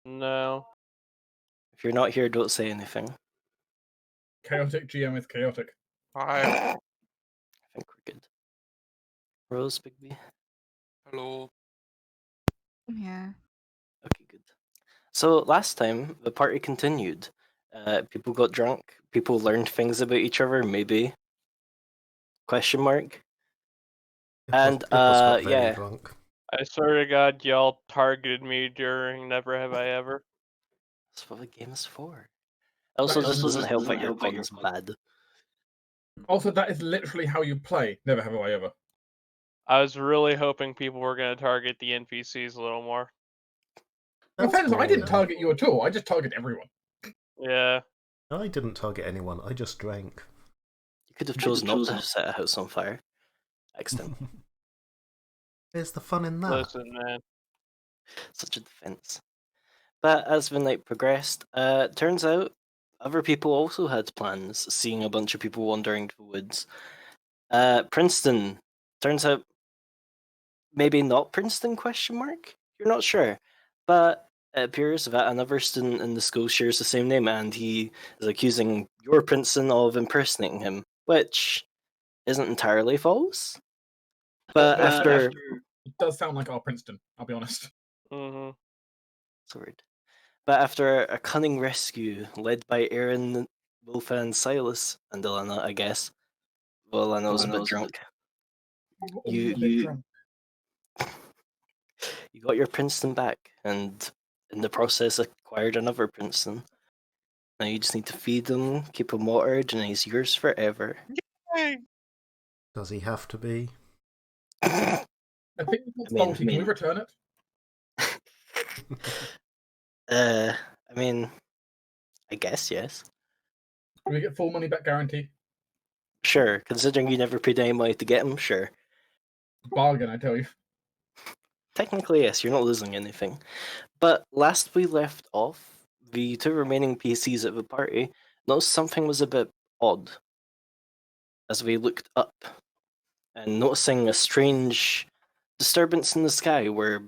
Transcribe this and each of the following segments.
No. If you're not here, don't say anything. Chaotic GM is chaotic. Hi. I think we're good. Rose, Bigby? Hello. Yeah. Okay, good. So last time, the party continued. People got drunk. People learned things about each other, maybe. Question mark? And, It got very yeah. drunk. I swear to God, y'all targeted me during Never Have I Ever. That's what the game is for. Also, this doesn't help that your gun's bad. Also, that is literally how you play Never Have I Ever. I was really hoping people were going to target the NPCs a little more. In fairness, I didn't target you at all. I just target everyone. Yeah. I didn't target anyone. I just drank. You could have chosen not to set a house on fire. Accident. Where's the fun in that? Listen, man. Such a defense. But as the night progressed, turns out other people also had plans, seeing a bunch of people wandering the woods. Princeton. Turns out maybe not Princeton, question mark? You're not sure. But it appears that another student in the school shares the same name, and he is accusing your Princeton of impersonating him, which isn't entirely false. But after... It does sound like our Princeton, I'll be honest. Mm-hmm. Sorry. But after a cunning rescue led by Aaron, Wilfa, and Silas, and Alana, I guess. Well, Alana was a bit drunk. You got your Princeton back, and in the process acquired another Princeton. Now you just need to feed him, keep him watered, and he's yours forever. Yay! Does he have to be? I think it's faulty. Can we return it? I mean, I guess yes. Do we get full money back guarantee? Sure, considering you never paid any money to get him, sure. Bargain, I tell you. Technically, yes, you're not losing anything. But last we left off, the two remaining PCs at the party noticed something was a bit odd. As we looked up, and noticing a strange disturbance in the sky where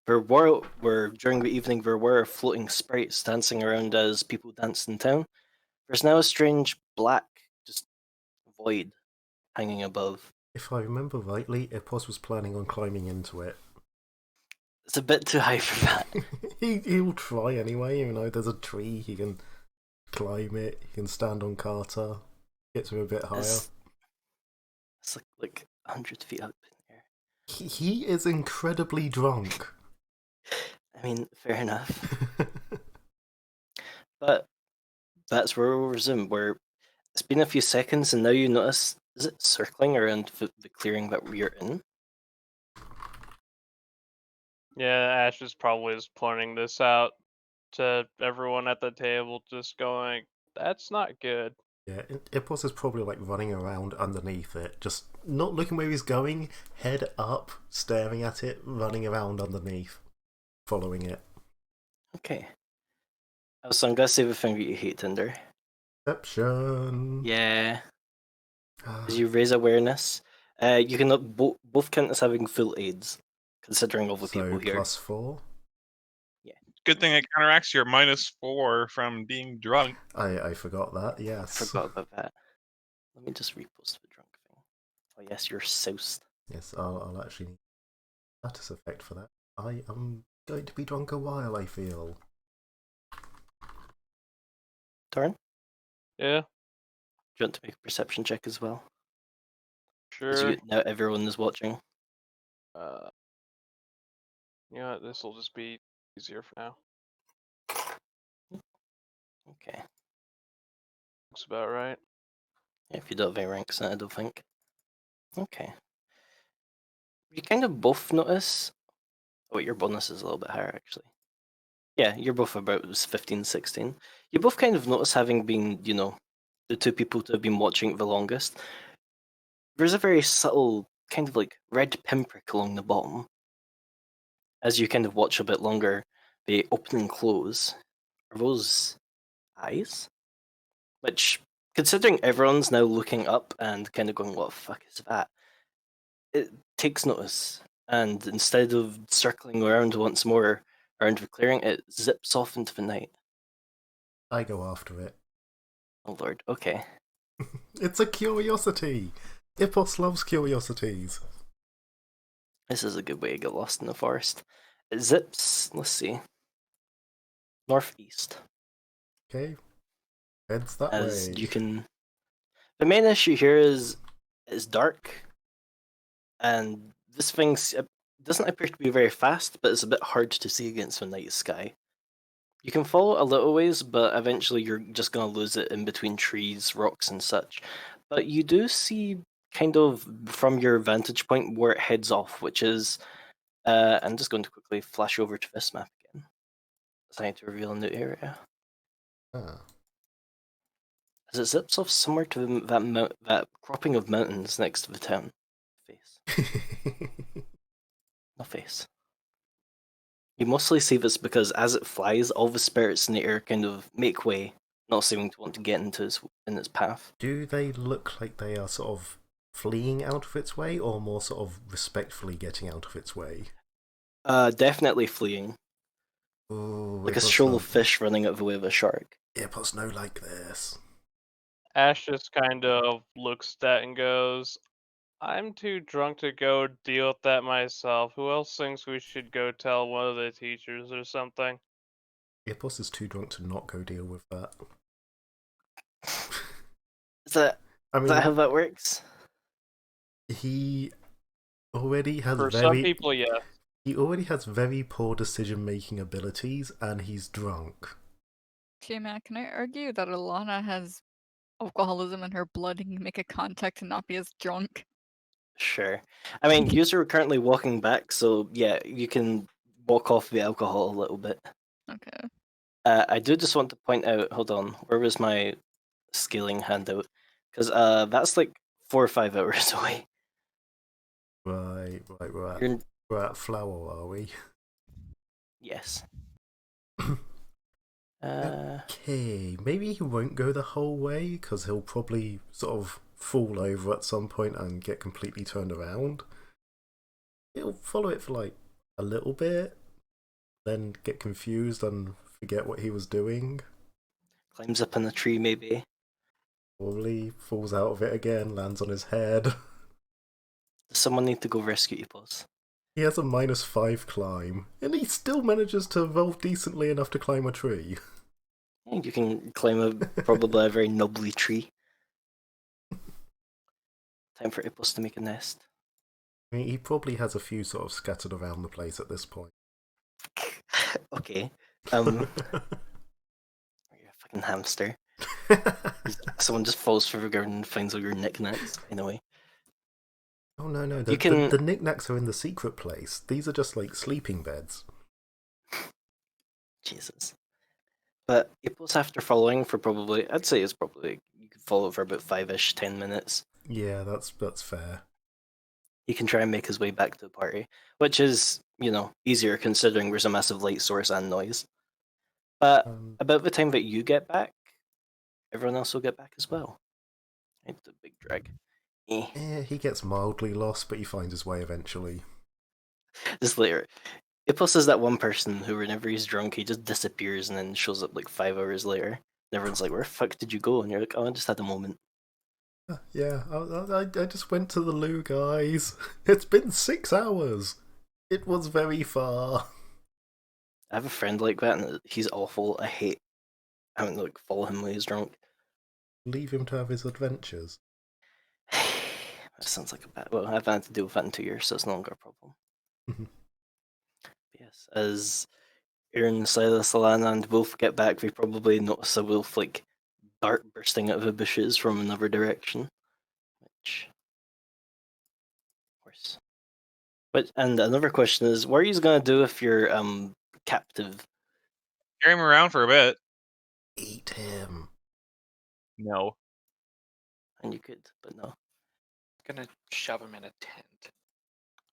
during the evening there were floating sprites dancing around as people danced in town. There's now a strange black just void hanging above. If I remember rightly, Ipos was planning on climbing into it. It's a bit too high for that. He'll try anyway, there's a tree, he can climb it, he can stand on Carter, get to a bit higher. It's like 100 feet up in the air. He is incredibly drunk. I mean, fair enough. But that's where we'll resume, where it's been a few seconds and now you notice, is it circling around the clearing that we're in? Yeah, Ash is probably just pointing this out to everyone at the table, just going, that's not good. Yeah, Ipos is probably like running around underneath it, just not looking where he's going, head up, staring at it, running around underneath, following it. Okay. So I'm gonna say the thing that you hate, Tinder. Perception. Yeah. As you raise awareness, you can both count as having full aids, considering all the people here. +4. Yeah. Good thing it counteracts your -4 from being drunk. I forgot that. Yes. I forgot about that. Let me just repost the drunk thing. Oh yes, you're soused. Yes, I'll actually need status effect for that. I am going to be drunk a while, I feel. Torrin? Yeah. Do you want to make a perception check as well? Sure. Now everyone is watching. You know what, this will just be easier for now. Okay. Looks about right. Yeah, if you don't have any ranks in it, I don't think. Okay. You kind of both notice... Oh, wait, your bonus is a little bit higher, actually. Yeah, you're both about 15, 16. You both kind of notice, having been, the two people to have been watching it the longest, there's a very subtle kind of like red pinprick along the bottom. As you kind of watch a bit longer, they open and close. Are those eyes? Which, considering everyone's now looking up and kind of going, what the fuck is that? It takes notice. And instead of circling around once more, Around the clearing, it zips off into the night. I go after it. Oh lord, okay. It's a curiosity! Ippos loves curiosities. This is a good way to get lost in the forest. It zips, let's see, northeast. Okay. Heads that As way. you can... The main issue here is it's dark, and this thing doesn't appear to be very fast, but it's a bit hard to see against the night sky. You can follow a little ways, but eventually you're just going to lose it in between trees, rocks, and such. But you do see, kind of, from your vantage point, where it heads off, which is... I'm just going to quickly flash over to this map again. Deciding to reveal a new area. Ah. As it zips off somewhere to that cropping of mountains next to the town. Face. No face. You mostly see this because as it flies, all the spirits in the air kind of make way, not seeming to want to get into its path. Do they look like they are sort of fleeing out of its way, or more sort of respectfully getting out of its way? Definitely fleeing. Ooh, Like a shoal of fish running out of the way of a shark. Ippos no like this. Ash just kind of looks at that and goes, I'm too drunk to go deal with that myself. Who else thinks we should go tell one of the teachers or something? Ippos is too drunk to not go deal with that. Is that how that works? He already has For some people, yes. He already has very poor decision-making abilities, and he's drunk. J-Man, can I argue that Alana has alcoholism in her blood and can make a contact and not be as drunk? Sure. I mean, you're currently walking back, so yeah, you can walk off the alcohol a little bit. Okay. I do just want to point out, hold on, where was my scaling handout? Because that's like 4 or 5 hours away. Right, You're... we're at Flower, are we? Yes. Okay, maybe he won't go the whole way, because he'll probably sort of fall over at some point and get completely turned around. He'll follow it for like a little bit, then get confused and forget what he was doing. Climbs up in a tree, maybe. Probably falls out of it again, lands on his head. Does someone need to go rescue Epos? He has a -5 climb, and he still manages to evolve decently enough to climb a tree. Yeah, you can climb probably a very knobbly tree. Time for Epos to make a nest. I mean, he probably has a few sort of scattered around the place at this point. Okay. You're a fucking hamster. Someone just falls through the garden and finds all your knickknacks, in a way. Oh no, the knickknacks are in the secret place. These are just like sleeping beds. Jesus. But Epos, after following for probably, I'd say it's probably, you could follow for about 5-ish, 10 minutes. Yeah, that's fair. He can try and make his way back to the party, which is, you know, easier considering there's a massive light source and noise. But about the time that you get back, everyone else will get back as well. Right, the big drag. Yeah, he gets mildly lost, but he finds his way eventually. Just later. Epos is that one person who, whenever he's drunk, he just disappears and then shows up like 5 hours later. And everyone's like, where the fuck did you go? And you're like, oh, I just had a moment. Yeah, I just went to the loo, guys. It's been 6 hours. It was very far. I have a friend like that, and he's awful. I hate having to like follow him when he's drunk. Leave him to have his adventures. That sounds like a bad. Well, I've had to deal with that in 2 years, so it's no longer a problem. Yes, as Aaron, Silas, Alana, and Wolf get back, we probably notice a wolf like dart bursting out of the bushes from another direction. Which, of course. But and another question is, what are you gonna do if you're captive? Carry him around for a bit. Eat him. No. And you could, but no, Gonna shove him in a tent.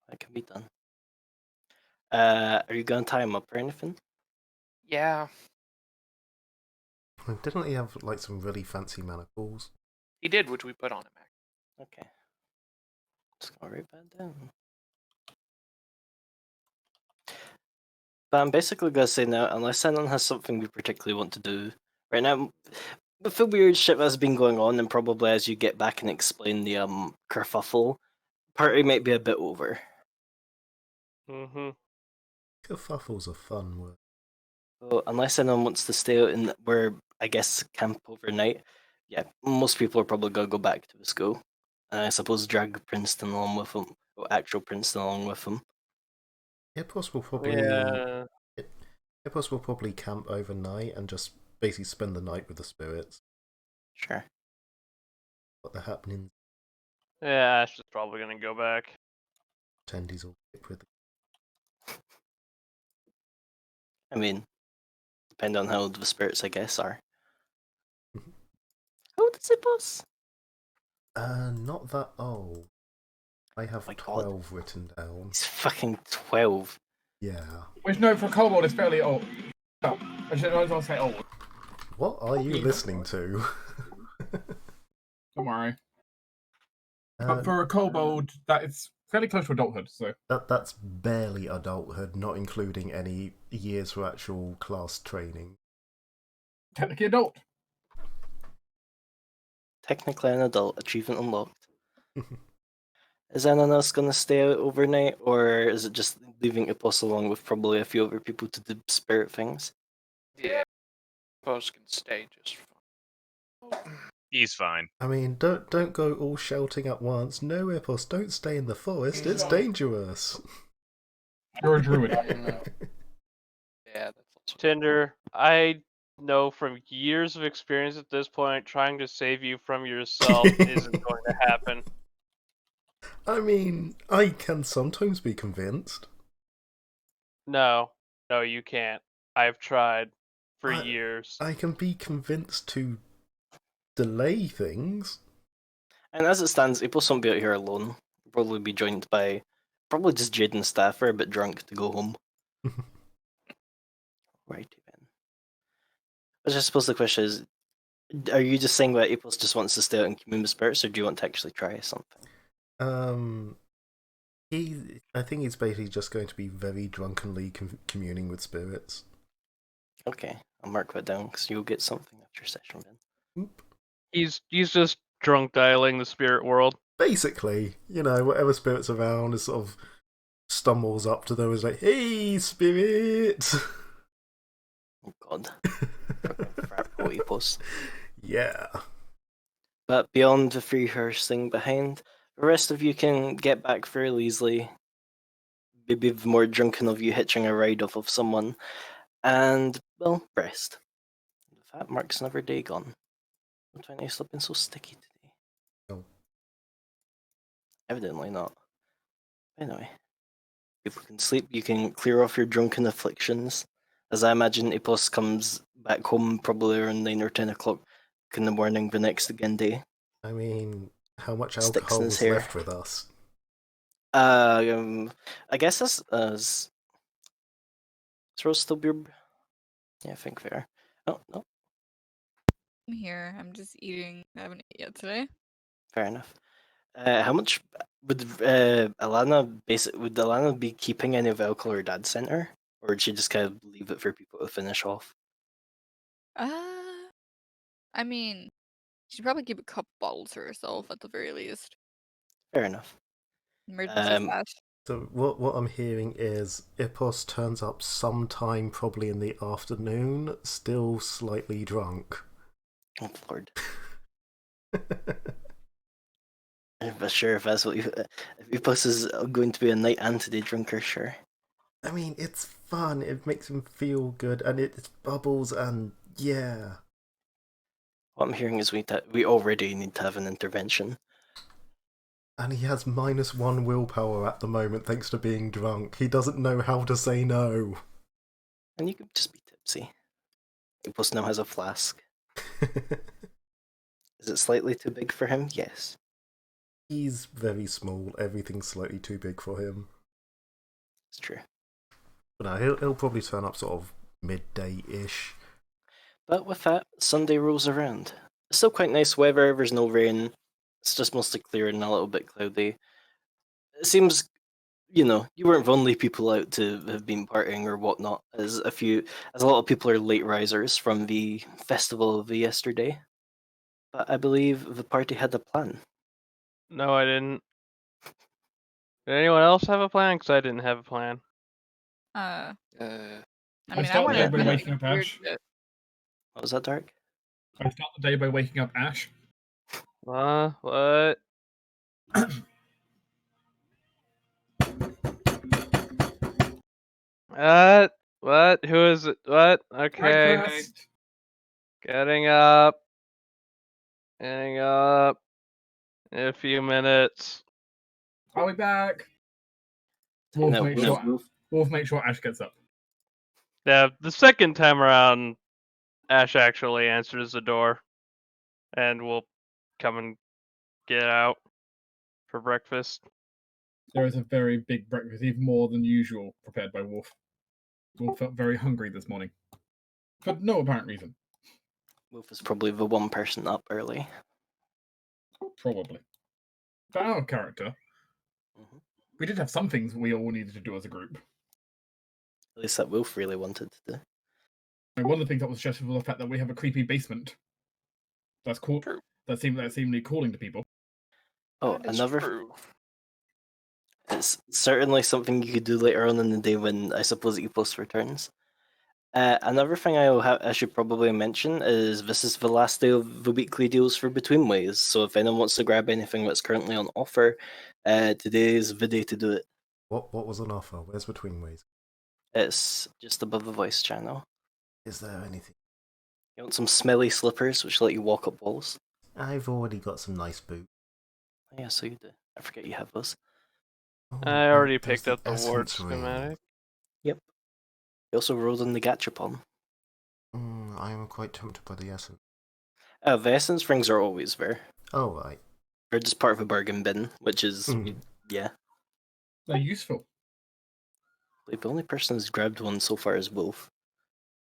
that can be done. Are you gonna tie him up or anything? Yeah, Didn't he have like some really fancy manacles? he did, which we put on him. Okay. Just gonna write that down. that, I'm basically gonna say no, unless anyone has something we particularly want to do right now. With the weird shit that's been going on, and probably as you get back and explain the kerfuffle, party might be a bit over. Mm-hmm. Kerfuffle's a fun word. So unless anyone wants to stay out in where I guess camp overnight, yeah, most people are probably gonna go back to the school. I suppose drag Princeton along with them, or actual Princeton along with them. Hippos will probably Yeah. Hippos will probably camp overnight and just basically spend the night with the spirits. Sure. What the happening? Yeah, Ash is probably gonna go back. Attendees will stick with. I mean, depending on how old the spirits, I guess, are. How old is Hippos? Not that old. I have My God. 12 written down. He's fucking 12. Yeah. Which, no, for a kobold, it's fairly old. Oh, I should not say old. What are you Yeah. listening to? Don't worry. Uh, But for a kobold, that is fairly close to adulthood, so. that's barely adulthood, not including any years for actual class training. Technically adult. Technically an adult, achievement unlocked. Is anyone else gonna stay out overnight, or is it just leaving Hippos along with probably a few other people to do spirit things? Yeah. Post can stay just fine. He's fine. I mean, don't go all shouting at once. No, Hippos, don't stay in the forest. It's dangerous. You're a druid. Yeah, that's also. Tinder, I know from years of experience at this point, trying to save you from yourself isn't going to happen. I mean, I can sometimes be convinced. No, you can't. I've tried for I- years. I can be convinced to delay things. And as it stands, Hippos won't be out here alone. He'll probably be joined by probably just Jade and Staffer, a bit drunk to go home. Right then. I just suppose the question is, are you just saying that Hippos just wants to stay out and commune with spirits, or do you want to actually try something? I think he's basically just going to be very drunkenly communing with spirits. Okay, I'll mark that down because you'll get something after your session then. Oop. He's just drunk dialing the spirit world. Basically, whatever spirit's around is sort of stumbles up to them and is like, "Hey, spirit!" Oh God. Frat boy Hippos. Yeah. But beyond the free horse thing behind, the rest of you can get back fairly easily. Maybe the more drunken of you hitching a ride off of someone, and, well, rest. With that marks another day gone. I'm trying to stop being so sticky today. No. Evidently not. Anyway, people can sleep, you can clear off your drunken afflictions. As I imagine Hippos comes back home probably around 9 or 10 o'clock in the morning the next again day. I mean, how much Sticks in alcohol his is hair. left with us? I guess as Rose still be. Yeah, I think they are. Oh no, I'm here. I'm just eating. I haven't ate yet today. fair enough. How much would Alana be keeping any of the alcohol her dad sent her, or would she just kind of leave it for people to finish off? I mean, she'd probably keep a couple bottles for herself at the very least. Fair enough. Emergency stash. So what I'm hearing is Hippos turns up sometime probably in the afternoon, still slightly drunk. Oh Lord. But sure, if that's what if Hippos is going to be a night and today drinker, sure. I mean, it's fun, it makes him feel good, and it's bubbles, and yeah. What I'm hearing is we already need to have an intervention. And he has -1 willpower at the moment thanks to being drunk. He doesn't know how to say no. And you could just be tipsy. Hippos now has a flask. Is it slightly too big for him? Yes. He's very small, everything's slightly too big for him. It's true. But no, he'll probably turn up sort of midday-ish. But with that, Sunday rolls around. It's still quite nice weather, there's no rain. It's just mostly clear and a little bit cloudy. It seems you weren't the only people out to have been partying or whatnot, as a lot of people are late risers from the festival of the yesterday. But I believe the party had a plan. No, I didn't. Did anyone else have a plan? Because I didn't have a plan. I I mean, I start the wanted day to by do waking something up weird Ash. shit. What was that, Dark? I start the day by waking up Ash. What? What? Who is it? What? Okay. Breakfast. Getting up. Getting up. In a few minutes. I'll be back. Taking Wolf out make sure. Wolf make sure Ash gets up. Yeah, the second time around, Ash actually answers the door. And will come and get out for breakfast. There is a very big breakfast, even more than usual, prepared by Wolf. Wolf felt very hungry this morning. For no apparent reason. Wolf is probably the one person up early. Probably. But our character, Mhm. we did have some things we all needed to do as a group. At least that Wolf really wanted to do. And one of the things that was stressful was the fact that we have a creepy basement. That's cool. True. That's seemingly calling to people. Oh, That is another. true. It's certainly something you could do later on in the day when I suppose Epos returns. Another thing I should probably mention is this is the last day of the weekly deals for Between Ways, so if anyone wants to grab anything that's currently on offer, today is the day to do it. What was on offer? Where's Between Ways? It's just above the voice channel. Is there anything? You want some smelly slippers which let you walk up walls? I've already got some nice boots. Oh, yeah, so you do. I forget you have those. Oh, I already there's picked up the ward essence ring. schematic. Yep. You also rolled on the Gachapon. I am quite tempted by the essence. The essence rings are always there. Oh, right. They're just part of a bargain bin, which is, yeah. They're useful. Like, the only person who's grabbed one so far is Wolf.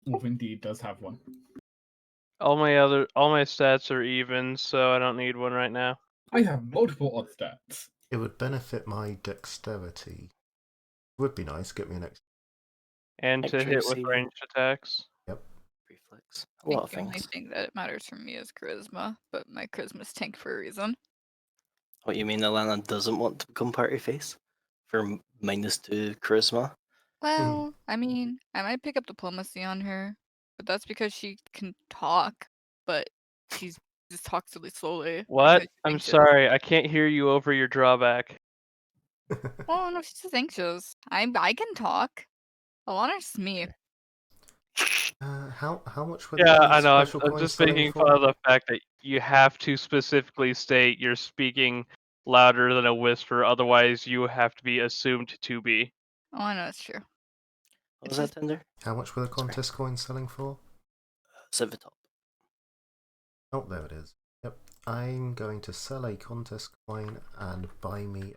Wolf indeed does have one. All my stats are even, so I don't need one right now. I have multiple odd stats. It would benefit my dexterity. Would be nice. Get me an extra. And to hit with Accuracy. ranged attacks. Reflex. I A lot of think the only things. thing that matters for me is charisma, but my charisma's tank for a reason. What you mean Alana doesn't want to become party face? For -2 charisma? Well, I mean, I might pick up diplomacy on her, but that's because she can talk, but she's just talks really slowly. What? because she's I'm anxious. sorry, I can't hear you over your drawback. Well, no, she's just anxious. I can talk. Alana's me. How much were Yeah, the I know. special I'm coins just selling making for? fun of the fact that you have to specifically state you're speaking louder than a whisper, otherwise you have to be assumed to be. Oh, I know it's true. What It's was that, Tinder? How much were the contest coins selling for? It's at the top. Oh, there it is. Yep. I'm going to sell a contest coin and buy me.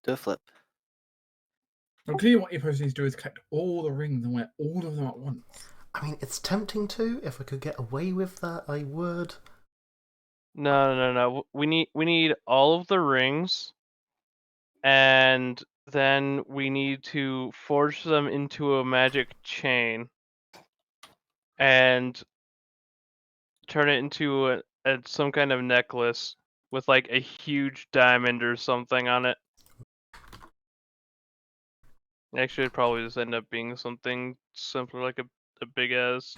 Do a flip. Well, clearly what you're supposed to do is collect all the rings and wear all of them at once. I mean, it's tempting to. If I could get away with that, I would. No. We need all of the rings, and then we need to forge them into a magic chain, and turn it into some kind of necklace with like a huge diamond or something on it. Actually, it'd probably just end up being something simpler, like a big ass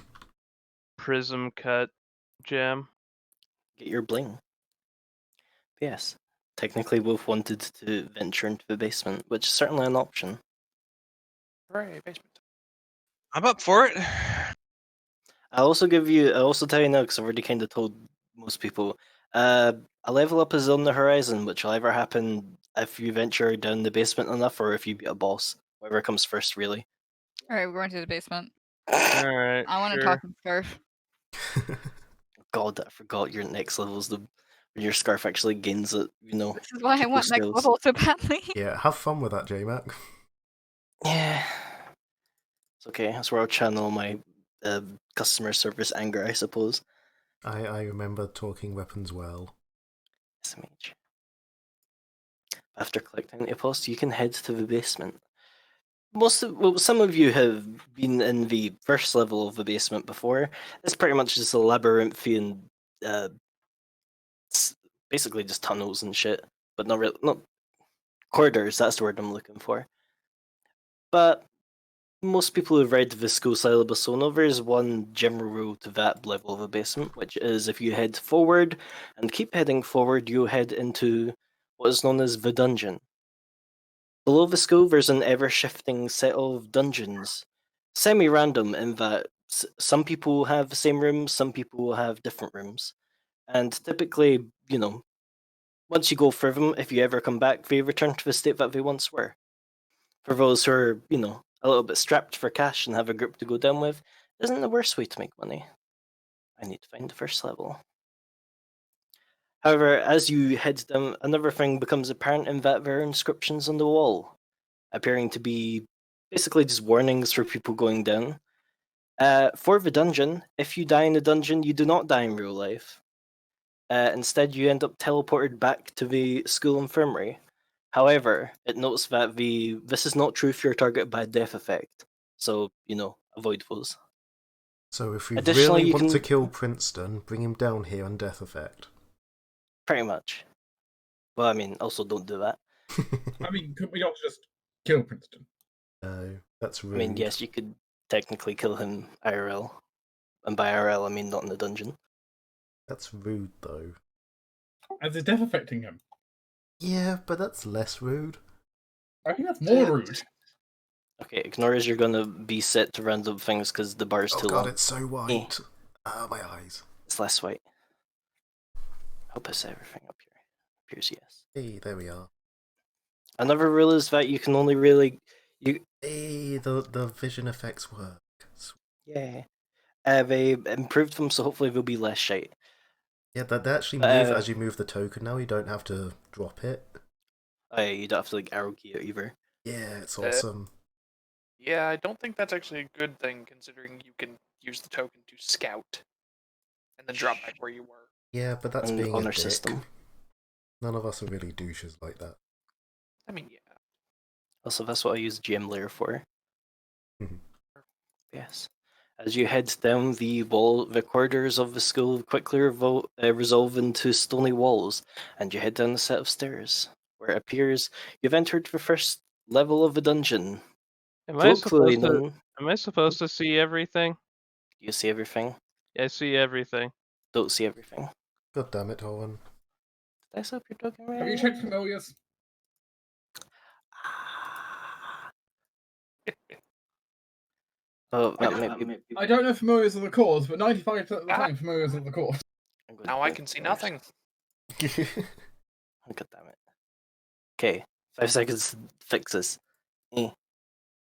prism cut gem. Get your bling. Yes. Technically, Wolf wanted to venture into the basement, which is certainly an option. Hooray, basement. I'm up for it. I'll also tell you now, because I've already kind of told most people, a level up is on the horizon, which will either happen if you venture down the basement enough, or if you beat a boss. Whatever comes first, really. Alright, we're going to the basement. Alright, I want to sure. talk in Scarf. God, I forgot your next level's when your scarf actually gains it, This is why I people want next skills. level so badly. Yeah, have fun with that, J-Mac. Yeah. It's okay, that's where I'll channel my customer service anger, I suppose. I remember talking weapons well. SMH. After collecting the post, you can head to the basement. Some of you have been in the first level of the basement before. It's pretty much just a labyrinthian, basically just tunnels and shit, but not corridors. That's the word I'm looking for. But most people who've read the school syllabus will know there's one general rule to that level of a basement, which is if you head forward and keep heading forward, you head into what is known as the dungeon. Below the school, there's an ever-shifting set of dungeons, semi-random in that some people have the same rooms, some people have different rooms, and typically, once you go through them, if you ever come back, they return to the state that they once were. For those who are, a little bit strapped for cash and have a group to go down with, isn't the worst way to make money. I need to find the first level. However, as you head down, another thing becomes apparent in that there are inscriptions on the wall, appearing to be basically just warnings for people going down. For the dungeon, if you die in the dungeon, you do not die in real life. Instead, you end up teleported back to the school infirmary. However, it notes that this is not true if you're targeted by a death effect, so, avoid those. So if we Additionally, really you want to can- kill Princeton, bring him down here on death effect. Pretty much. Well, I mean, also don't do that. I mean, couldn't we not just kill Princeton? No, that's rude. I mean, yes, you could technically kill him IRL. And by IRL, I mean not in the dungeon. That's rude, though. As is death affecting him. Yeah, but that's less rude. I think that's more rude. Okay, ignore as you're gonna be set to random things because the bar's Oh too god, long. it's so white. My eyes. It's less white. Hope I set everything up here. Appears yes. Hey, there we are. Another rule is that you can only really Hey, the vision effects work. yeah. They improved them, so hopefully they'll be less shite. Yeah, they actually move as you move the token now. You don't have to drop it. You don't have to arrow key it either. Yeah, it's awesome. Yeah, I don't think that's actually a good thing, considering you can use the token to scout and then drop back where you were. Yeah, but that's And being on a our dick. system. None of us are really douches like that. I mean, yeah. Also, that's what I use GM layer for. Mhm. Yes. As you head down the corridors of the school quickly resolve into stony walls, and you head down a set of stairs, where it appears you've entered the first level of the dungeon. Am I Colloquially supposed to? known. Am I supposed to see everything? Do you see everything? I see everything. Don't see everything. God damn it, Owen. Did I stop your token right? Have you checked familiars? Oh, that might be. I don't know familiars are the cause, but 95% of the Ah. time familiars are the cause. I'm going Now to I play can see first. nothing. Oh, God damn it. Okay, 5 seconds to fix this.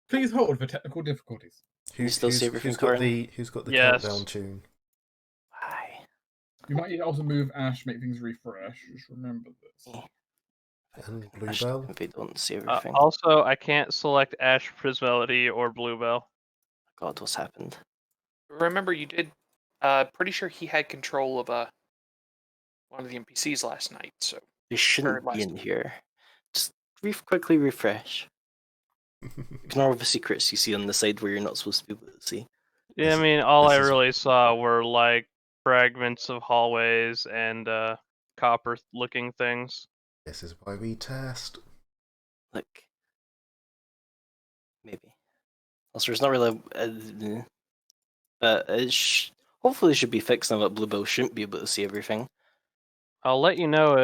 Please hold for technical difficulties. You still see everything, Corin? Who's got the Yes. countdown tune? Why? You might need to also move Ash, make things refresh. Just remember this. And Ash, Bluebell? if they don't see everything. Also, I can't select Ash, Prismelody, or Bluebell. God, what's happened? Remember, you did. Pretty sure he had control of one of the NPCs last night. So They shouldn't be last in here. Just quickly refresh. Ignore all the secrets you see on the side where you're not supposed to be able to see. Yeah, I mean, all I this is- really saw were like fragments of hallways and copper-looking things. This is why we test. Look. Maybe. Also, there's not really. But hopefully it should be fixed now that Bluebell shouldn't be able to see everything. I'll let you know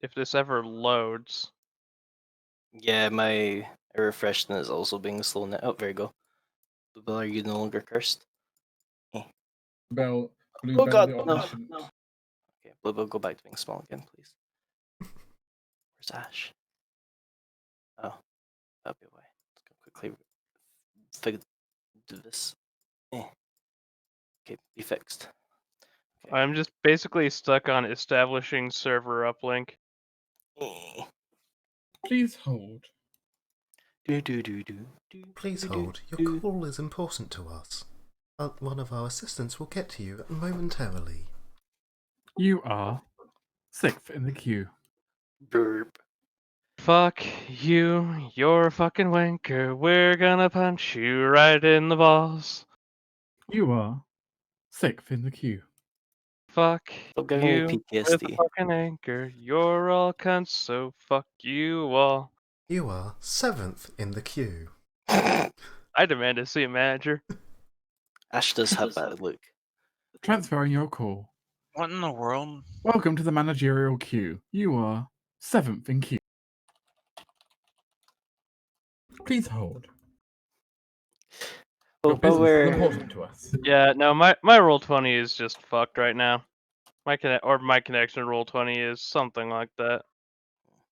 if this ever loads. Yeah, my refreshing is also being slow now. Oh, there you go. Bluebell, are you no longer cursed? Bell, Blue Oh Bell, God, the no. omniscient. Okay, Bluebell, go back to being small again, please. Where's Ash? Oh, that'll be why. Let's go quickly do this. Okay, be fixed. Okay. I'm just basically stuck on establishing server uplink. Please hold. Please hold. Your call is important to us. One of our assistants will get to you momentarily. You are 6th in the queue. Burp. Fuck you, you're a fucking wanker. We're gonna punch you right in the balls. You are 6th in the queue. Stop Fuck giving me you with a PTSD. fucking anchor. You're all cunts, so fuck you all. You are 7th in the queue. I demand to see a manager. Ash does have that look. Transferring your call. What in the world? Welcome to the managerial queue. You are 7th in queue. Please hold. Your Well, while business is we're important to us. Yeah, no, my roll 20 is just fucked right now. My connection roll 20 is something like that.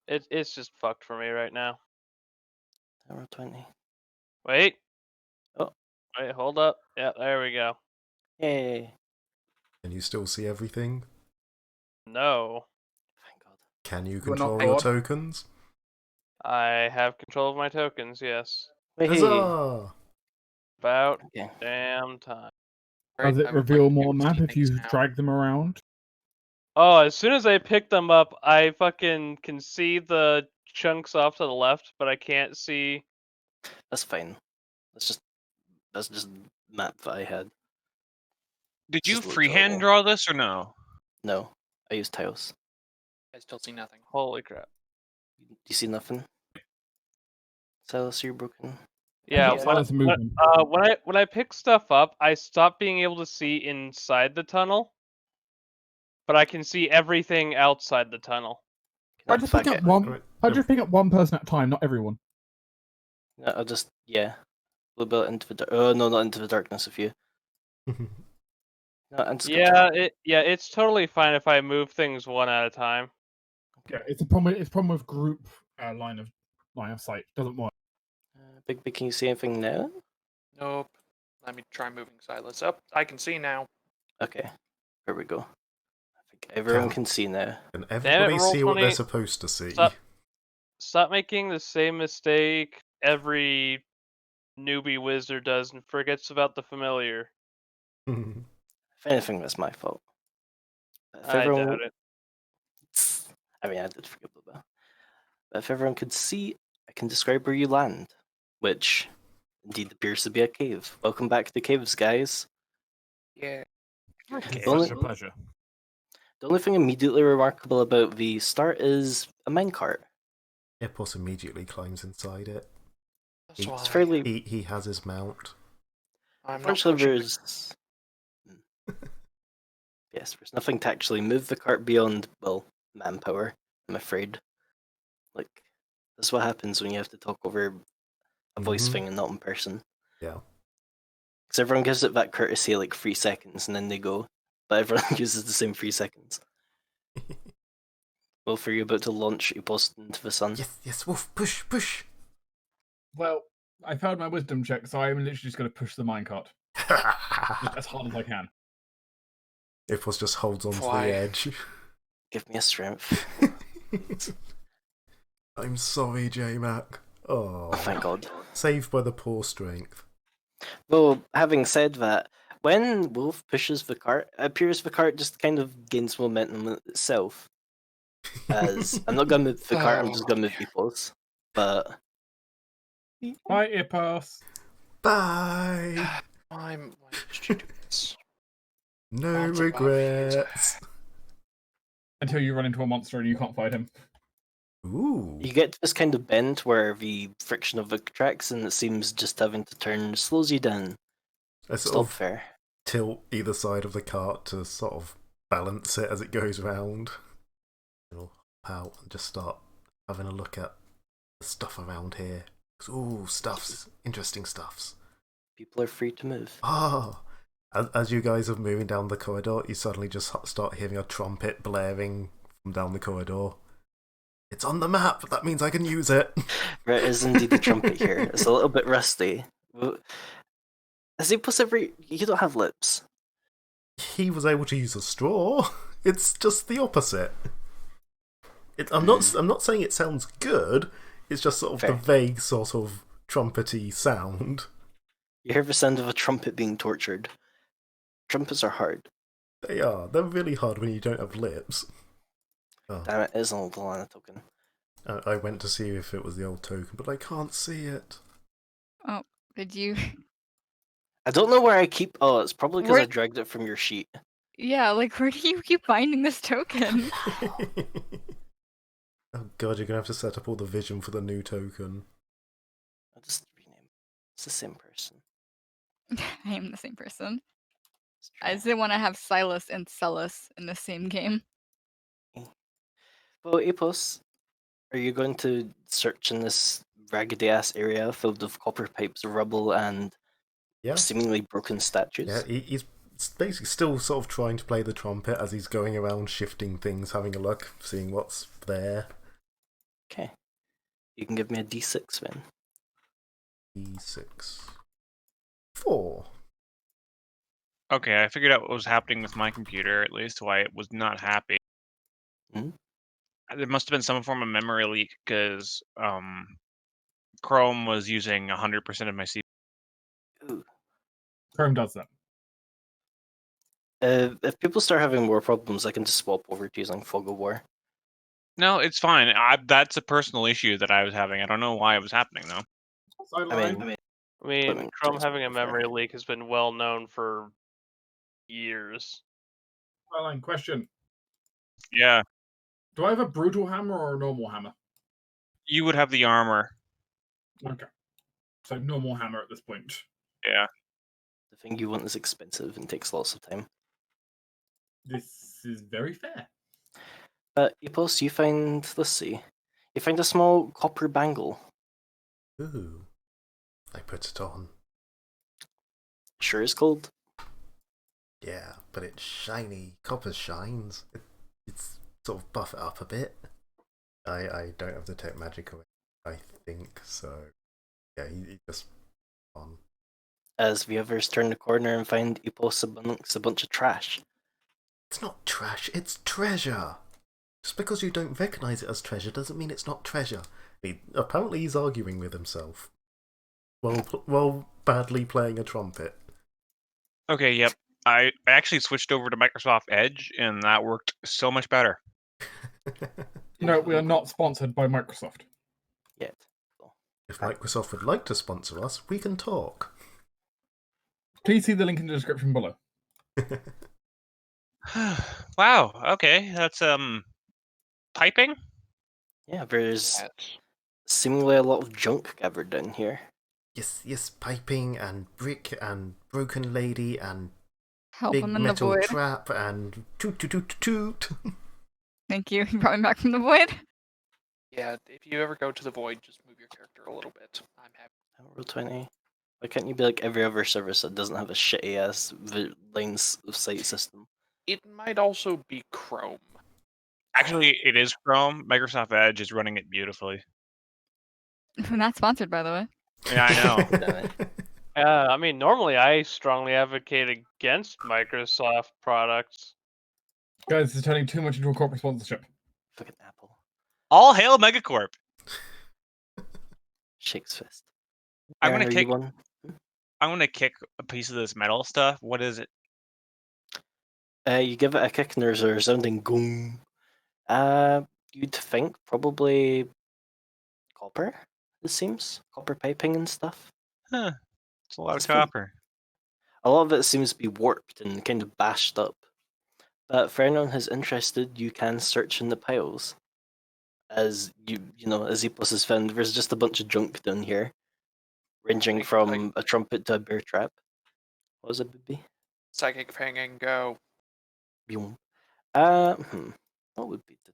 It's just fucked for me right now. Roll 20. Wait. Oh. Wait, hold up. Yeah, there we go. Yay. Can you still see everything? No. Thank God. Can you You are control not your God. tokens? I have control of my tokens, yes. Hey. Huzzah! About Okay. damn time. Does it I would like reveal to more see map if things you now. drag them around? Oh, as soon as I pick them up, I fucking can see the chunks off to the left, but I can't see. That's fine. That's just map that I had. Did you Just looked freehand horrible. draw this or no? No, I used tiles. I still see nothing. Holy crap. You see nothing? Silas, you're broken. Yeah, Pick up Silas and move them. when I pick stuff up, I stop being able to see inside the tunnel, but I can see everything outside the tunnel. I That just pick up faggot. one. Right. I just pick up one person at a time, not everyone. No, I'll just, yeah. A little bit into the oh no, not into the darkness of you. No, I'm just gonna Yeah, it's totally fine if I move things one at a time. Yeah, it's a problem. It's a problem with group line of sight. Doesn't work. Big, can you see anything now? Nope. Let me try moving Silas up. I can see now. Okay, here we go. I think everyone Can- can see now. Can everybody roll see what they're 20. supposed to see? Stop making the same mistake every newbie wizard does and forgets about the familiar. If anything, that's my fault. But if I everyone, doubt it. I mean, I did forget about that. But if everyone could see, I can describe where you land, which indeed appears to be a cave. Welcome back to caves, guys. Yeah. Okay. Only- Such a pleasure. The only thing immediately remarkable about the start is a minecart. Epos immediately climbs inside it. That's It's why. fairly- He has his mount. I'm not Unfortunately, pushing there's yes, there's nothing to actually move the cart beyond, well, manpower. I'm afraid. Like, that's what happens when you have to talk over a voice Mhm. thing and not in person. Yeah. Because everyone gives it that courtesy like 3 seconds and then they go, but everyone uses the same 3 seconds. Well, for you about to launch your post into the sun. Yes, Wolf, push, push. Well, I failed my wisdom check, so I'm literally just going to push the minecart just as hard as I can. Epos just holds on to Why? the edge. Give me a strength. I'm sorry, J-Mac. Oh, Oh, thank God. saved by the poor strength. Though, having said that, when Wolf pushes the cart, it appears the cart just kind of gains momentum itself. As I'm not gonna move the cart, I'm just gonna move people's. But Hi, Ipos. Bye. Why did you do this? No Lots of regrets. Until you run into a monster and you can't fight him. Ooh. you get to this kind of bend where the friction of the tracks and it seems just having to turn slows you down. I It's sort not of fair. tilt either side of the cart to sort of balance it as it goes round. It'll hop out and just start having a look at the stuff around here. Ooh, stuffs. Interesting stuffs. People are free to move. Ah! As you guys are moving down the corridor, you suddenly just start hearing a trumpet blaring from down the corridor. It's on the map! That means I can use it! There is indeed a trumpet here. It's a little bit rusty. Has he plus every... You don't have lips. He was able to use a straw. It's just the opposite. I'm not saying it sounds good. It's just sort of Fair. the vague sort of trumpety sound. You hear the sound of a trumpet being tortured. Trumpets are hard. They are. They're really hard when you don't have lips. Oh. Damn it, it is an old Lana token. I went to see if it was the old token, but I can't see it. Oh, did you? I don't know where I keep. Oh, it's probably because I Where- dragged it from your sheet. Yeah, like where do you keep finding this token? Oh god, you're gonna have to set up all the vision for the new token. I'll just rename. It's the same person. I am the same person. Let's I try. just didn't want to have Silas and Celis in the same game. Well, Apos, are you going to search in this raggedy ass area filled with copper pipes, rubble, and Yeah, seemingly broken statues? yeah, he's basically still sort of trying to play the trumpet as he's going around shifting things, having a look, seeing what's there. Okay. You can give me a d6 then. E6. 4. Okay, I figured out what was happening with my computer, at least why it was not happy. Hmm? There must have been some form of memory leak because Chrome was using 100% of my CPU. Ooh. Chrome does that. If people start having more problems, I can just swap over to using Fog of War. No, it's fine. That's a personal issue that I was having. I don't know why it was happening though. Sideline. I mean, Women Chrome takes having a over forever. memory leak has been well known for years. Sideline question. Yeah, Do I have a brutal hammer or a normal hammer? you would have the armor. Okay. So normal hammer at this point. Yeah. The thing you want is expensive and takes lots of time. This is very fair. Epos, you find, let's see, you find a small copper bangle. Ooh. I put it on. Sure is cold. Yeah, but it's shiny. Copper shines. It's sort of buff it up a bit. I don't have the tech magic of it, I think, so yeah, he just on. As the others turn the corner and find Epos amongst a bunch of trash. It's not trash, it's treasure! Just because you don't recognize it as treasure doesn't mean it's not treasure. Apparently he's arguing with himself. While badly playing a trumpet. Okay, yep. I actually switched over to Microsoft Edge, and that worked so much better. No, we are not sponsored by Microsoft. Yet. If Microsoft would like to sponsor us, we can talk. Please see the link in the description below. Wow. Okay, that's piping. Yeah, there's Yes. seemingly a lot of junk gathered down here. Yes, piping and brick and broken lady and Help big him in the metal void. trap and toot toot toot toot. Thank you. You brought me back from the void. Yeah, if you ever go to the void, just move your character a little bit. I'm happy. Roll 20. Why can't you be like every other service that doesn't have a shitty ass lines of sight system? It might also be Chrome. Actually, it is Chrome. Microsoft Edge is running it beautifully. We're not sponsored, by the way. Yeah, I know. Damn it. I mean, normally I strongly advocate against Microsoft products. Guys, this is turning too much into a corporate sponsorship. Fucking Apple. All hail Megacorp. Shakes fist. I'm Aaron, gonna are kick. you one? I'm gonna kick a piece of this metal stuff. What is it? You give it a kick and there's a resounding gong. You'd think probably copper, it seems. Copper piping and stuff. Huh. It's a lot It's of pretty- copper. A lot of it seems to be warped and kind of bashed up. But for anyone who's interested, you can search in the piles. As as Epos has found, there's just a bunch of junk down here. Ranging from a trumpet to a bear trap. What was it, baby? Psychic Fang and go. Boom. What would be the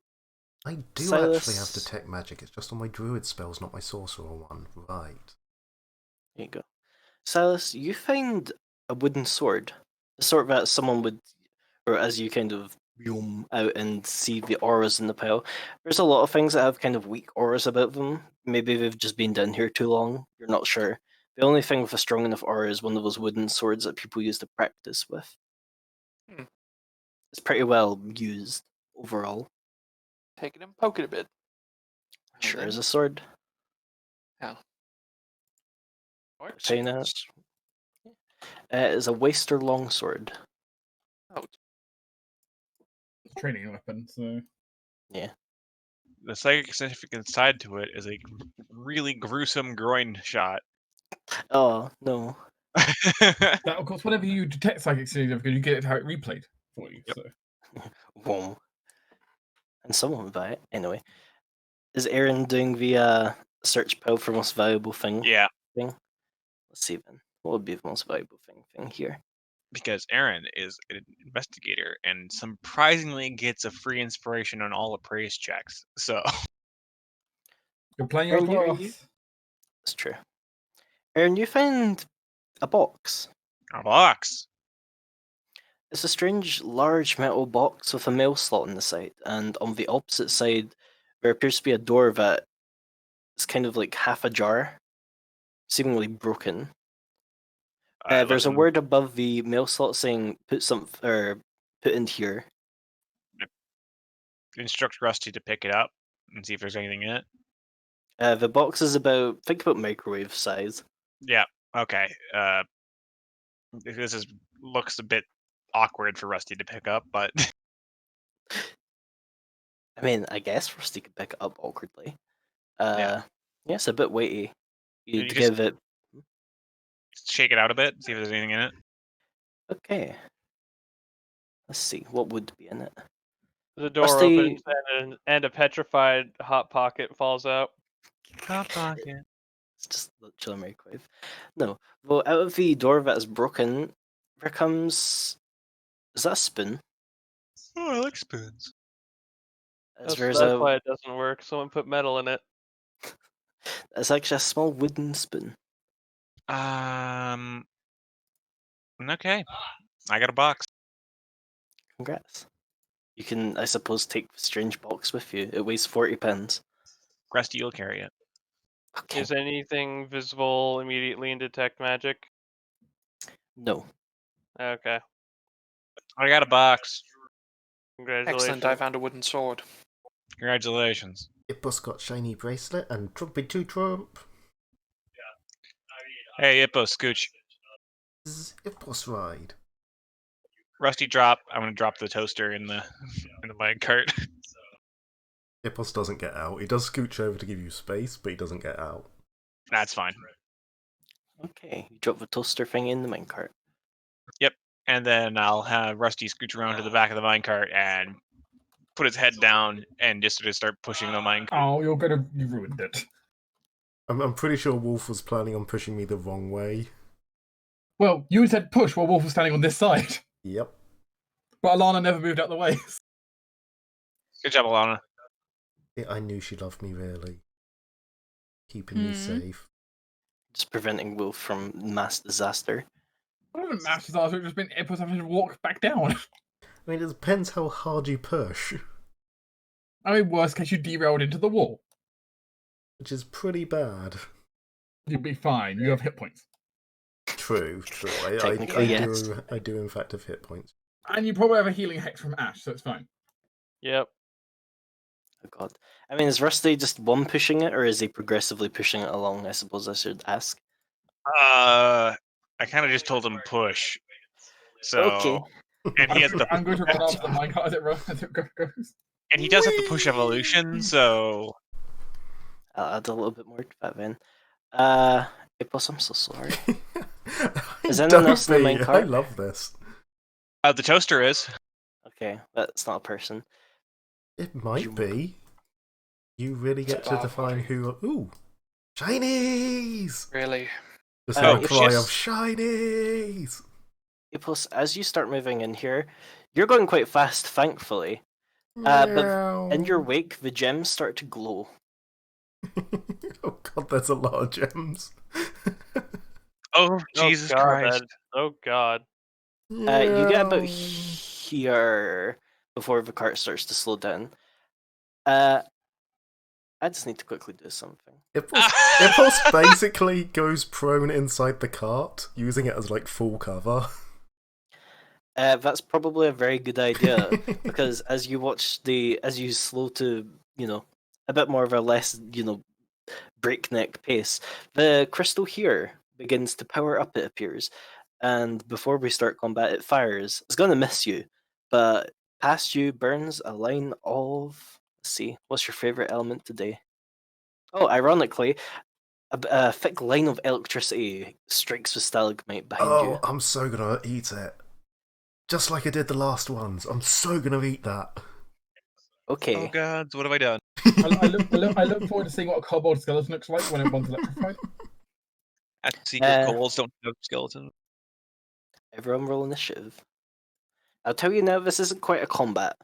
I do Silas. actually have detect magic, it's just on my druid spells, not my sorcerer one. Right. There you go. Silas, you find a wooden sword. The sort that someone would, or as you kind of zoom out and see the auras in the pile, there's a lot of things that have kind of weak auras about them. Maybe they've just been down here too long. You're not sure. The only thing with a strong enough aura is one of those wooden swords that people use to practice with. Hmm. It's pretty well used overall. Take it and poke it a bit. And Sure then- is a sword. Works. Paying out. It is a waster longsword. Oh, Training weapon, so. Yeah. the psychic significance tied to it is a really gruesome groin shot. Oh no. That, of course, whenever you detect psychic significance, you get it how it replayed for you. Yep. So Whoa. And someone would buy it. Anyway. Is Aaron doing the search pill for most valuable thing? Yeah, Thing? Let's see then. What would be the most valuable thing here? because Aaron is an investigator and surprisingly gets a free inspiration on all appraise checks. So you're playing your Aaron, class. That's true. Aaron, you find a box. a box. It's a strange, large metal box with a mail slot on the side, and on the opposite side, there appears to be a door that is kind of like half ajar, seemingly broken. There's a word above the mail slot saying "put in here." Instruct Rusty to pick it up and see if there's anything in it. The box is think about microwave size. Yeah. Okay. This looks a bit awkward for Rusty to pick up, but I mean, I guess Rusty could pick it up awkwardly. Yeah. Yeah, it's a bit weighty. You You'd just- give it. shake it out a bit, see if there's anything in it. Okay. Let's see, what would be in it? The door Rusty- opens and a petrified hot pocket falls out. Hot pocket. It's just literally a microwave. No. Well, out of the door that is broken, there comes. Is that a spoon? Oh, I like spoons. There's That's why it doesn't work. Someone put metal in it. It's actually a small wooden spoon. Okay. I got a box. Congrats. You can, I suppose, take the strange box with you. It weighs 40 pounds. Rusty, you'll carry it. Okay. Is anything visible immediately in detect magic? No. Okay. I got a box. Congratulations. Excellent, I found a wooden sword. Congratulations. Ippos got shiny bracelet and Trumpy to Trump. Hey, Ippo, scooch. This is Ippos ride. Rusty, drop. I'm gonna drop the toaster in the mine cart. Ippos doesn't get out. He does scooch over to give you space, but he doesn't get out. That's fine. Okay. You drop the toaster thing in the minecart. And then I'll have Rusty scooch around to the back of the minecart and put his head down and just sort of start pushing the minecart. Oh, you ruined it. I'm pretty sure Wolf was planning on pushing me the wrong way. Well, you said push while Wolf was standing on this side, Yep. but Alana never moved out the way. Good job, Alana. Yeah, I knew she loved me, really. Keeping me safe. Just preventing Wolf from mass disaster. I don't mash disaster, it's just been Ippos having to walk back down. I mean, it depends how hard you push, I mean, worst case, you derailed into the wall. which is pretty bad. You'll be fine, you have hit points. True. Technically, yes. I do in fact have hit points. And you probably have a healing hex from Ash, so it's fine. Yep. Oh god. I mean, is Rusty just one pushing it, or is he progressively pushing it along? I suppose I should ask. I kind of just told him push. So, Okay. and he has the I'm going to run after the minecart as it goes. and he does have the push evolution. So I'll add a little bit more to that then. Ippos, I'm so sorry. Is anyone Don't else in the be, minecart? I love this. the toaster is. Okay, that's not a person. It might You- be. You really get to define who. Ooh! Shinies! Really? The sound if cry she's- of shinies! Ippos, as you start moving in here, you're going quite fast, thankfully. But in your wake, the gems start to glow. Oh god, there's a lot of gems. Oh Jesus God, Christ! Oh god. You get about here before the cart starts to slow down. I just need to quickly do something. Ippos basically goes prone inside the cart, using it as like full cover. That's probably a very good idea because as you slow to, a bit more of a less, breakneck pace, the crystal here begins to power up, it appears. And before we start combat, it fires. It's going to miss you, but past you burns a line of, Let's see. What's your favorite element today? Oh, ironically, a thick line of electricity strikes the stalagmite behind you. Oh, I'm so gonna eat it. Just like I did the last ones. I'm so gonna eat that. Okay. Oh god, what have I done? I look forward to seeing what a kobold skeleton looks like when one's electrified. At secret Uh, kobolds don't have skeletons. Everyone roll initiative. I'll tell you now, this isn't quite a combat.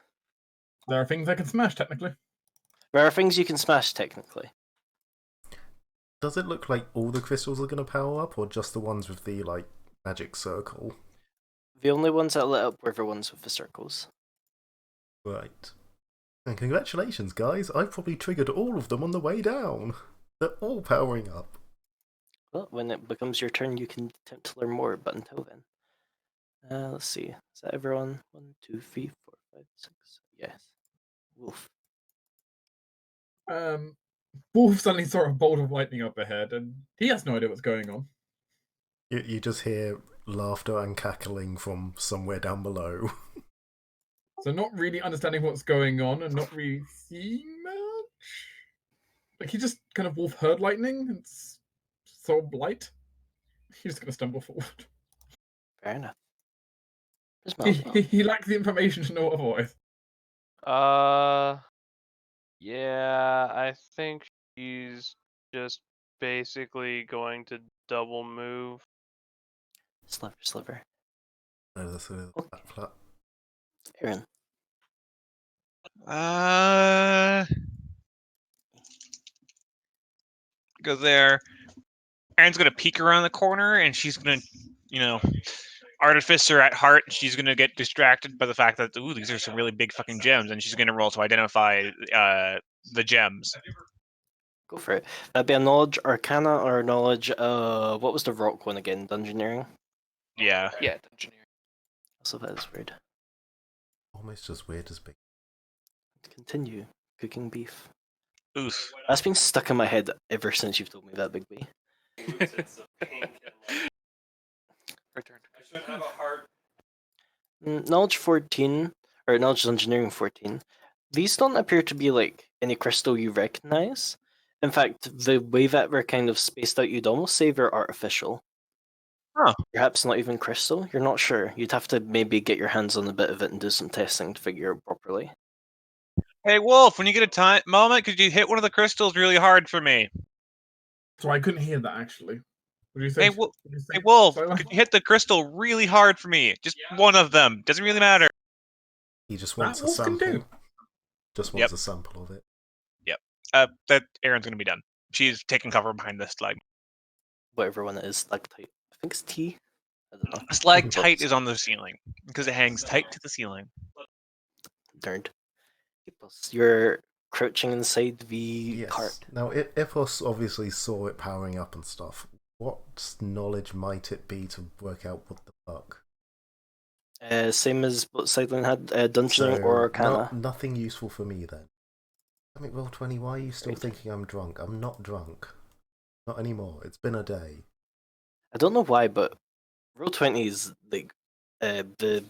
There are things I can smash, technically. There are things you can smash, technically. Does it look like all the crystals are gonna power up, or just the ones with the, like, magic circle? The only ones that lit up were the ones with the circles. Right. And congratulations, guys. I probably triggered all of them on the way down. They're all powering up. Well, when it becomes your turn, you can attempt to learn more, but until then. Let's see. Is that everyone? 1, 2, 3, 4, 5, 6. Yes. Wolf. Wolf suddenly saw a bolt of lightning up ahead, and he has no idea what's going on. You just hear laughter and cackling from somewhere down below. So not really understanding what's going on and not really seeing much. Like he just kind of wolf heard lightning and saw light. He's just gonna stumble forward. Fair enough. He lacked the information to know otherwise. Yeah, I think she's just basically going to double move. Sliver. No, that's a flat. Aaron. Go there. Aaron's gonna peek around the corner, and she's gonna, artificer at heart. She's gonna get distracted by the fact that these are some really big fucking gems, and she's gonna roll to identify the gems. Go for it. That'd be a knowledge arcana or knowledge. What was the rock one again? Dungeoneering. Yeah. Yeah, engineering. So that is weird. Almost as weird as big. Continue cooking beef. Oof. That's been stuck in my head ever since you've told me that, Big B. Knowledge 14, or knowledge engineering 14. These don't appear to be like any crystal you recognize. In fact, the way that they're kind of spaced out, you'd almost say they're artificial. Huh. Perhaps not even crystal. You're not sure. You'd have to maybe get your hands on a bit of it and do some testing to figure it properly. Hey Wolf, when you get a moment, could you hit one of the crystals really hard for me? So I couldn't hear that actually. What did you say? Hey Wolf, could you hit the crystal really hard for me? Just one of them. Doesn't really matter. He just wants a Wolf can sample. do. Just wants a sample of it. Yep. That Aaron's gonna be done. She's taking cover behind this slag. Whatever one it is, stalactite. I think it's T. I don't know. A stalactite is on the ceiling because it hangs tight to the ceiling. Nerd. You're crouching inside the cart. Now, Ipos obviously saw it powering up and stuff. What knowledge might it be to work out what the fuck? Same as what Sideline had, dungeoneering or arcana. Nothing useful for me then. I mean, Roll20, why are you still thinking I'm drunk? I'm not drunk. Not anymore. It's been a day. I don't know why, but Roll20 is like the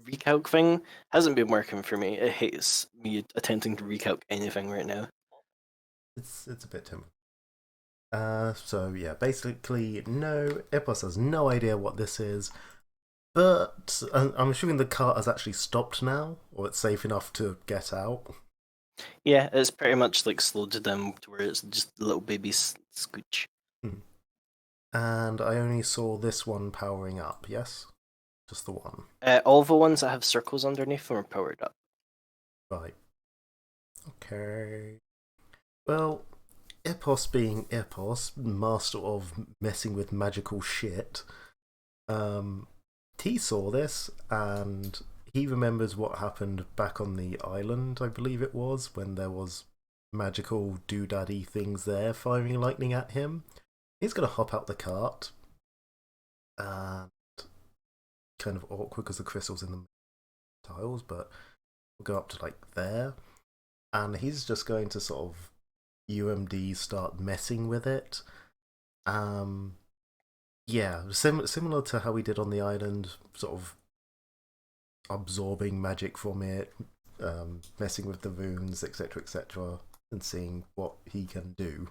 recalc thing hasn't been working for me. It hates me attempting to recalc anything right now. It's a bit timid. So yeah, basically, no, Ipos has no idea what this is, but I'm assuming the cart has actually stopped now, or it's safe enough to get out. Yeah, it's pretty much like slowed down to where it's just a little baby scooch. And I only saw this one powering up, yes? Just the one. All the ones that have circles underneath them are powered up. Right. Okay. Well, Ipos being Ipos, master of messing with magical shit, T saw this, and he remembers what happened back on the island, I believe it was, when there was magical doodaddy things there firing lightning at him. He's going to hop out the cart, and kind of awkward because the crystal's in the tiles, but we'll go up to like there, and he's just going to sort of UMD start messing with it. Yeah, similar to how we did on the island, sort of absorbing magic from it, messing with the runes, etc., and seeing what he can do.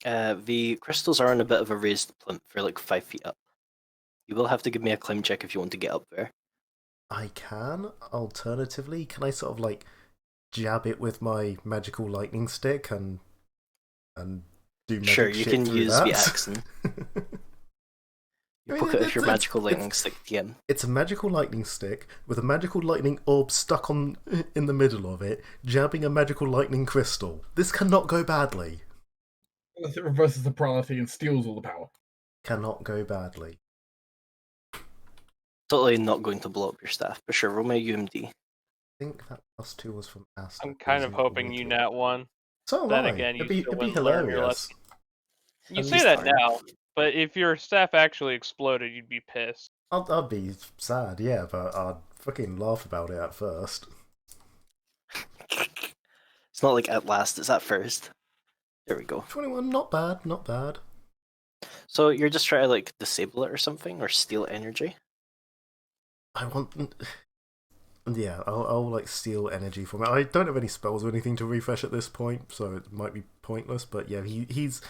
The crystals are on a bit of a raised plinth. They're like 5 feet up. You will have to give me a climb check if you want to get up there. I can. Alternatively, can I sort of like jab it with my magical lightning stick and do magic Sure, you shit can through use that? the accent. You I mean, poke it with your it's- magical lightning stick again. It's a magical lightning stick with a magical lightning orb stuck in the middle of it, jabbing a magical lightning crystal. This cannot go badly. Unless it reverses the priority and steals all the power. Cannot go badly. Totally not going to blow up your staff, but sure, roll my UMD. I think that +2 was from Asta. I'm kind of hoping you nat one. So am Then I. again, you it'd be still wouldn't learn your hilarious. lesson. You At say least that fine. now, but if your staff actually exploded, you'd be pissed. I'd be sad, yeah, but I'd fucking laugh about it at first. It's not like at last, it's at first. There we go. 21, not bad, not bad. So you're just trying to like disable it or something, or steal energy? I want... Yeah, I'll like steal energy from it. I don't have any spells or anything to refresh at this point, so it might be pointless, but yeah, his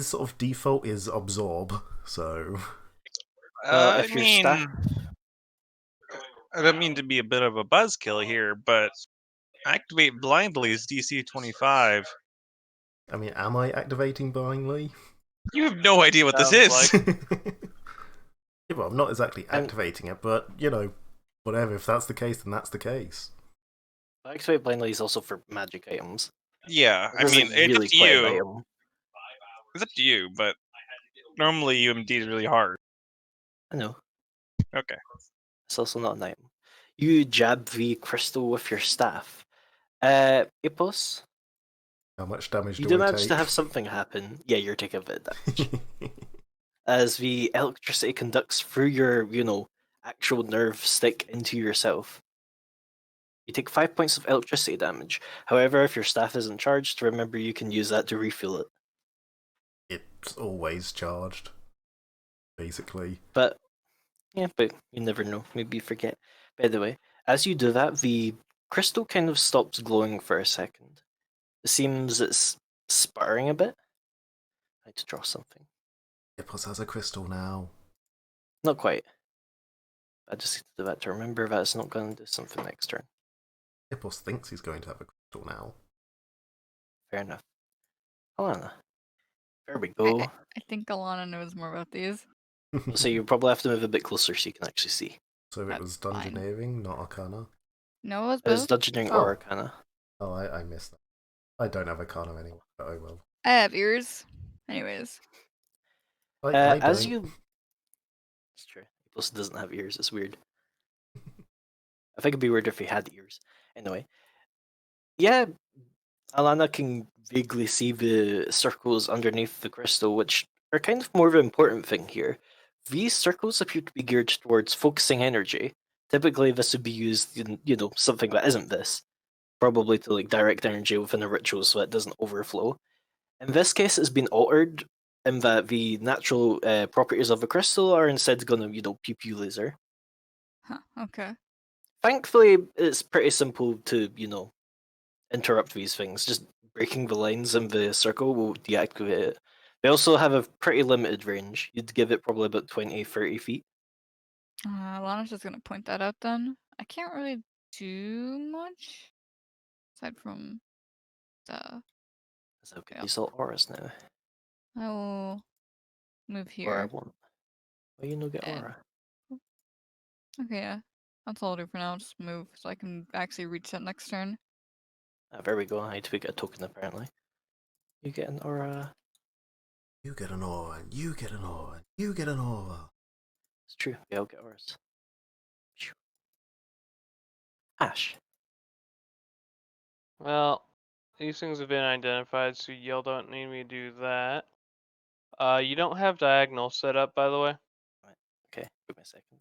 sort of default is absorb, so... If I your mean, staff- I don't mean to be a bit of a buzzkill here, but activate blindly is DC 25. I mean, am I activating blindly? You have no idea what this Sounds is. Yeah, well, I'm not exactly I'm- activating it, but, you know, whatever, if that's the case, then that's the case. Activate blindly is also for magic items. Yeah, I This is, mean, like, it's really up to quite an you. item. It's up to you, but normally UMD is really hard. I know. Okay. It's also not an item. You jab the crystal with your staff. Epos, How much damage you do do I manage take? to have something happen. Yeah, you're taking a bit of damage. As the electricity conducts through your, actual nerve stick into yourself. You take 5 points of electricity damage. However, if your staff isn't charged, remember you can use that to refuel it. It's always charged, basically. But you never know. Maybe you forget. By the way, as you do that, the crystal kind of stops glowing for a second. It seems it's sputtering a bit. I need to draw something. Epos has a crystal now. Not quite. I just need to do that to remember that it's not going to do something next turn. Epos thinks he's going to have a crystal now. Fair enough. Alana. There we go. I think Alana knows more about these. So you probably have to move a bit closer so you can actually see. So it That's was fine. dungeoneering, not arcana. No, it was It's both. dungeoneering Oh. or arcana. Oh, I missed that. I don't have arcana anyway, but oh well. I have ears. Anyways. I As don't. you... It's true. Plus it doesn't have ears, it's weird. I think it'd be weird if he had ears. Anyway. Yeah, Alana can vaguely see the circles underneath the crystal, which are kind of more of an important thing here. These circles appear to be geared towards focusing energy. Typically, this would be used in, something that isn't this. Probably to like direct energy within a ritual so it doesn't overflow. In this case, it's been altered in that the natural properties of the crystal are instead going to, pew laser. Huh, okay. Thankfully, it's pretty simple to, interrupt these things. Just breaking the lines in the circle will deactivate it. They also have a pretty limited range. You'd give it probably about 20, 30 feet. Alana's just gonna point that out then. I can't really do much. Aside from the... So I could Yeah. use all auras now. I will move Or I here. won't. Well, you know, get And- aura. Okay, yeah. That's all I'll do for now. Just move so I can actually reach that next turn. There we go. I need to get a token apparently. You get an aura. You get an aura, and you get an aura, and you get an aura. It's true. Yeah, I'll get auras. Phew. Ash. Well, these things have been identified, so y'all don't need me to do that. You don't have diagonal set up, by the way. Okay, give me a second.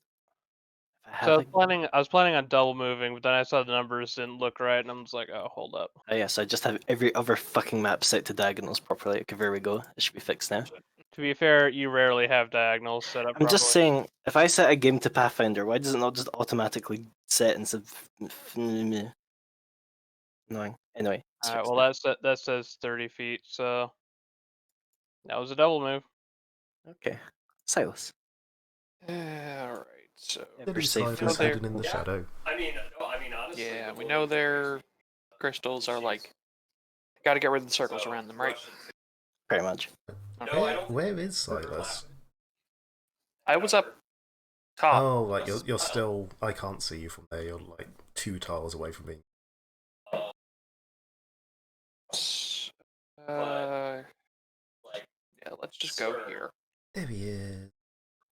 If I So have I was planning on double moving, but then I saw the numbers didn't look right, and I was like, oh, hold up. yes, I just have every other fucking map set to diagonals properly. Okay, there we go. It should be fixed now. To be fair, you rarely have diagonals set up I'm just properly. saying, if I set a game to Pathfinder, why does it not just automatically set instead of... Annoying. Anyway. let's Alright, fix well that says 30 feet, so that was a double move. Okay. Silas. Alright, so. Yeah, Steady safe Silas there. hidden in the shadow. Honestly. Yeah, we know their crystals are like. Gotta get rid of the circles around them, right? Pretty much. Where is Silas? I was up top. Oh, like you're still. I can't see you from there. You're like 2 tiles away from me. Yeah, let's just go here. There he is.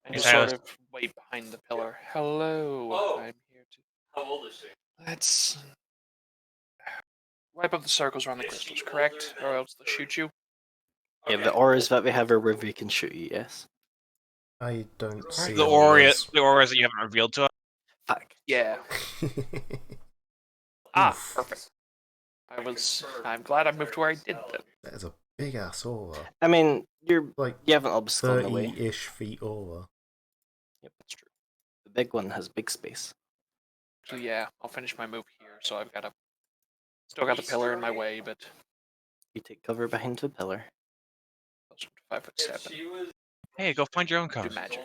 And Hey, just sort Silas. of wait behind the pillar. Hello, I'm here to. How old is she? Let's wipe up the circles around the crystals, correct? Or else they'll shoot you. Yeah, the auras that we have are where we can shoot you, yes. I don't see The auras. auras that you haven't revealed to us. Fuck. Yeah. Oof. Perfect. I'm glad I moved to where I did then. That is a big ass aura. I mean, Like you haven't obviously gone away. 30-ish feet aura. Yep, that's true. The big one has big space. So yeah, I'll finish my move here. So I've got a. Still got the pillar in my way, but. You take cover behind the pillar. 5'7". Hey, go find your own cover. Do magic.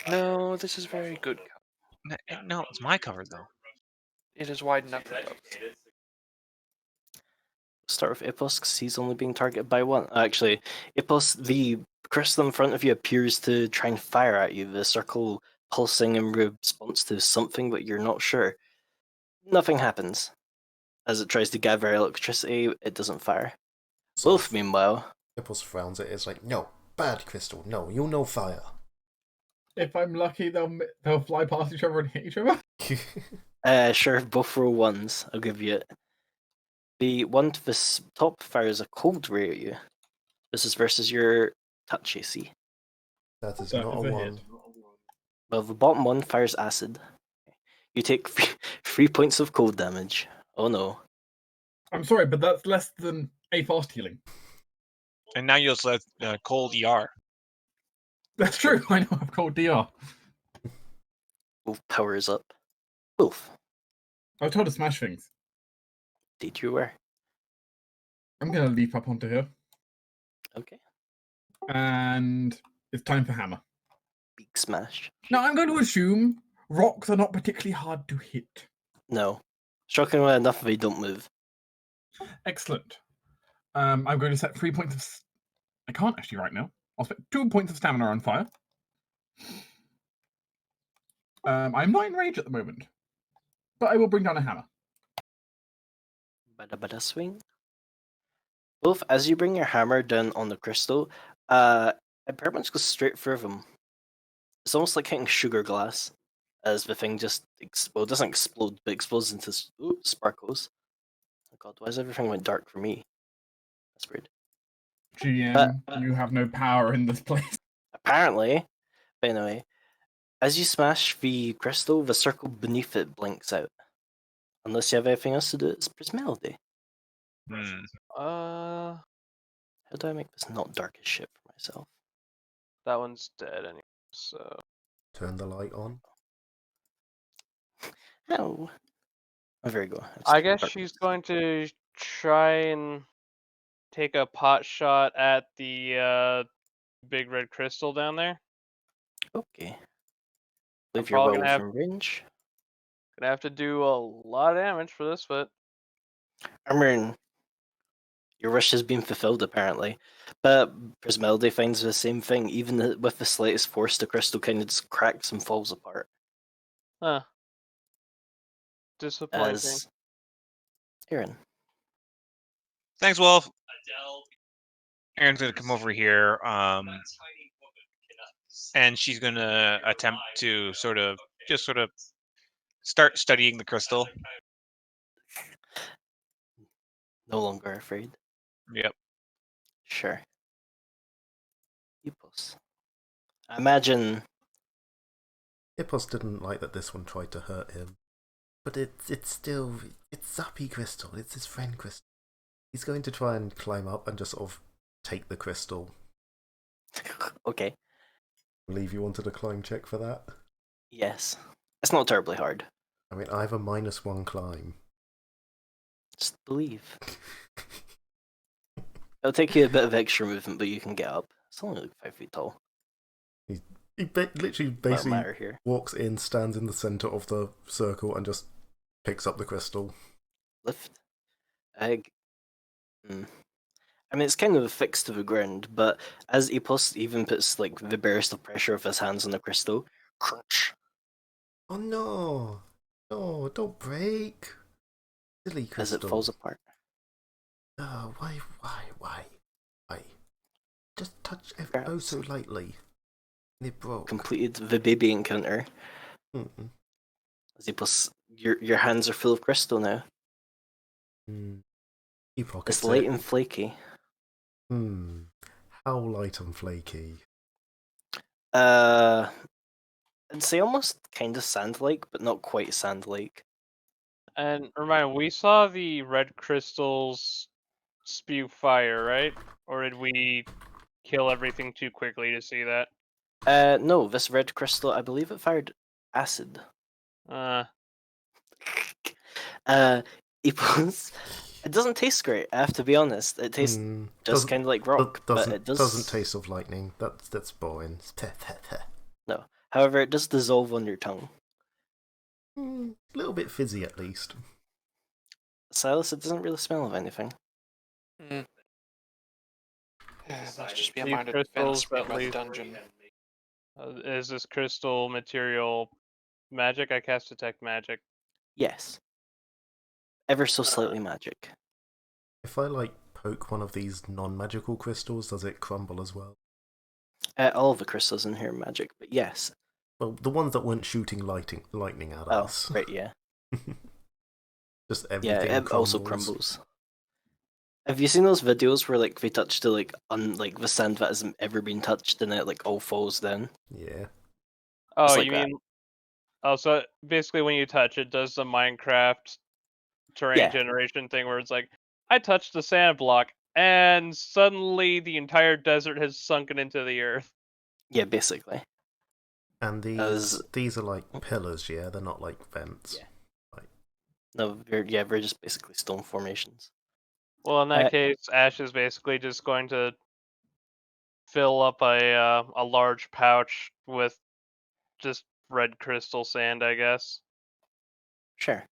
No, this is very good. No, it's my cover though. It is wide enough for both. Start with Epos because he's only being targeted by one. Actually, Epos, the crystal in front of you appears to try and fire at you. The circle pulsing in response to something, but you're not sure. Nothing happens. As it tries to gather electricity, it doesn't fire. Wolf, meanwhile. Hippos frowns at it. It's like, no, bad crystal. No, you'll know fire. If I'm lucky, they'll fly past each other and hit each other. Sure, both roll ones. I'll give you it. The one to the top fires a cold ray at you. This is versus your touch AC. That is That not is a a 1. hit. Well, the bottom one fires acid. You take 3 points of cold damage. Oh no. I'm sorry, but that's less than a fast healing. And now you'll select cold ER. That's true. I know I've called DR. Wolf powers up. Wolf, I was told to smash things. did you were? I'm gonna leap up onto here, Okay. and it's time for hammer. Big smash. Now I'm going to assume rocks are not particularly hard to hit. No. Shockingly enough, they don't move. Excellent. I'm going to set 3 points of. I can't actually right now. I'll spend 2 points of stamina on fire. I'm not in range at the moment, but I will bring down a hammer. Bada swing. Wolf, as you bring your hammer down on the crystal, it pretty much goes straight through them. It's almost like hitting sugar glass, as the thing just explodes. It doesn't explode, but explodes into sparkles. Oh god, why is everything went dark for me? That's weird. GM, you have no power in this place. Apparently, but anyway, as you smash the crystal, the circle beneath it blinks out. Unless you have anything else to do, it's Prismelody. Uh, How do I make this not dark as shit for myself? that one's dead anyway, so. Turn the light on. Oh. Oh, there you go. I guess she's going to try and take a pot shot at the big red crystal down there. Okay. Leave I'm your probably well gonna within range. Gonna have to do a lot of damage for this, but Armorin, your wish has been fulfilled apparently. But Prismelody finds the same thing. Even with the slightest force, the crystal kind of just cracks and falls apart. huh. Disappointing. As Aaron. Thanks, Wolf. Aaron's gonna come over here, and she's gonna attempt to sort of start studying the crystal. No longer afraid. Yep. Sure. Epos. I imagine Hippos didn't like that this one tried to hurt him. But it's still... It's Zappy Crystal. It's his friend Crystal. He's going to try and climb up and just sort of take the crystal. okay. I believe you wanted a climb check for that? Yes. It's not terribly hard. I mean, I have a -1 climb. Just believe. It'll take you a bit of extra movement, but you can get up. It's only like 5 feet tall. He literally Won't basically matter here. walks in, stands in the center of the circle, and just picks up the crystal. Lift. Egg. I mean, it's kind of affixed to the ground, but as Epos even puts like the barest of pressure of his hands on the crystal, crunch. Oh no! No, don't break! Silly As it crystal. falls apart. Oh, why? Just touch it Perhaps. oh so lightly. And it broke. Completed the baby encounter. Mm-mm. As Epos, your hands are full of crystal now. He pockets It's light it. and flaky. How light and flaky. I'd say almost kind of sand-like, but not quite sand-like. And remind, we saw the red crystals spew fire, right? Or did we kill everything too quickly to see that? No, this red crystal, I believe it fired acid. Epos, it doesn't taste great, I have to be honest. It tastes just kind of like rock, but it doesn't taste of lightning. That's boring. No. However, it does dissolve on your tongue. A little bit fizzy at least. Silas, it doesn't really smell of anything. Must just be a Leave minor crystals, defense made but by the leave- dungeon. Is this crystal material magic? I cast detect magic. Yes. Ever so slightly magic. If I like poke one of these non-magical crystals, does it crumble as well? All of the crystals in here are magic, but yes. Well, the ones that weren't shooting lightning at us. Right, yeah. Just everything Yeah, it also crumbles. Have you seen those videos where like they touch the like the sand that hasn't ever been touched and it like all falls down? Yeah. Oh, Just like you that. mean? Oh, so basically, when you touch it, does the Minecraft terrain Yeah. generation thing where it's like, I touched the sand block, and suddenly the entire desert has sunken into the earth. Yeah, basically. And these are like pillars, yeah? They're not like vents. Yeah. No, they're just basically stone formations. Well, in that case, Ash is basically just going to fill up a large pouch with just red crystal sand, I guess. Sure.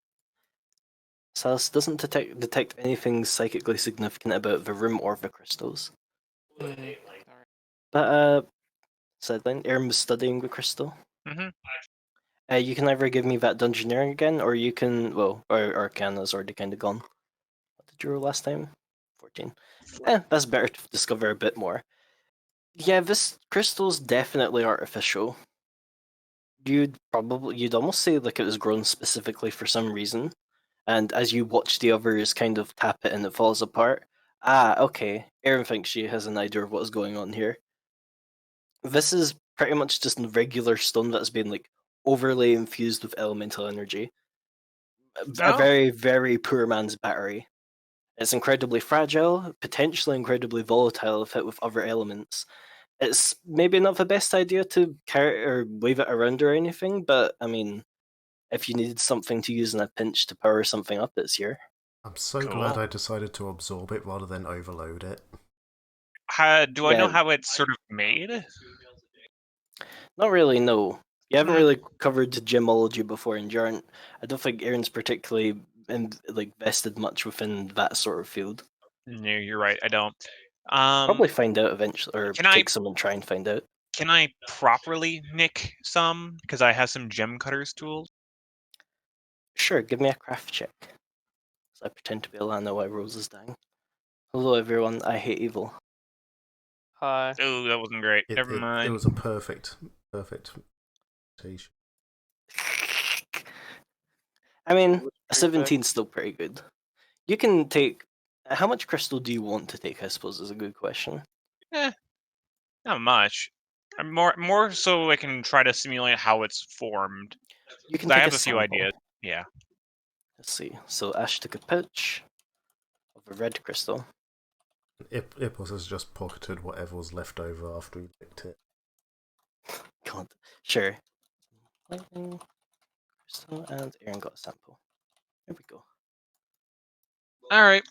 Silas doesn't detect anything psychically significant about the room or the crystals. But sideline, Aaron was studying the crystal. You can either give me that dungeoneering again, or you can or Arcana's already kind of gone. What did you roll last time? 14. That's better to discover a bit more. Yeah, this crystal's definitely artificial. You'd almost say like it was grown specifically for some reason, and as you watch the others kind of tap it and it falls apart. Okay. Aaron thinks she has an idea of what is going on here. This is pretty much just regular stone that's been like overly infused with elemental energy. A very, very poor man's battery. It's incredibly fragile, potentially incredibly volatile if hit with other elements. It's maybe not the best idea to carry or wave it around or anything, but I mean, if you needed something to use in a pinch to power something up, it's here. I'm so glad I decided to absorb it rather than overload it. Do I know how it's sort of made? Not really, no. You haven't really covered gemology before, and you aren't. I don't think Aaron's particularly vested much within that sort of field. No, you're right. I don't. Probably find out eventually, or can take some and try and find out. Can I properly nick some? Because I have some gem cutters tools. Sure, give me a craft check. So I pretend to be Alana while Rose is dying. Hello, everyone. I hate evil. Hi. Oh, that wasn't great. Never mind. It was a perfect rotation. I mean, a 17's still pretty good. You can take. How much crystal do you want to take? I suppose is a good question. Not much. More so I can try to simulate how it's formed. You can. I Take have a a few sample. ideas. Yeah. Let's see. So Ash took a pouch of a red crystal. Ipos has just pocketed whatever was left over after he picked it. God. Sure. Lightning crystal, and Aaron got a sample. There we go. All right.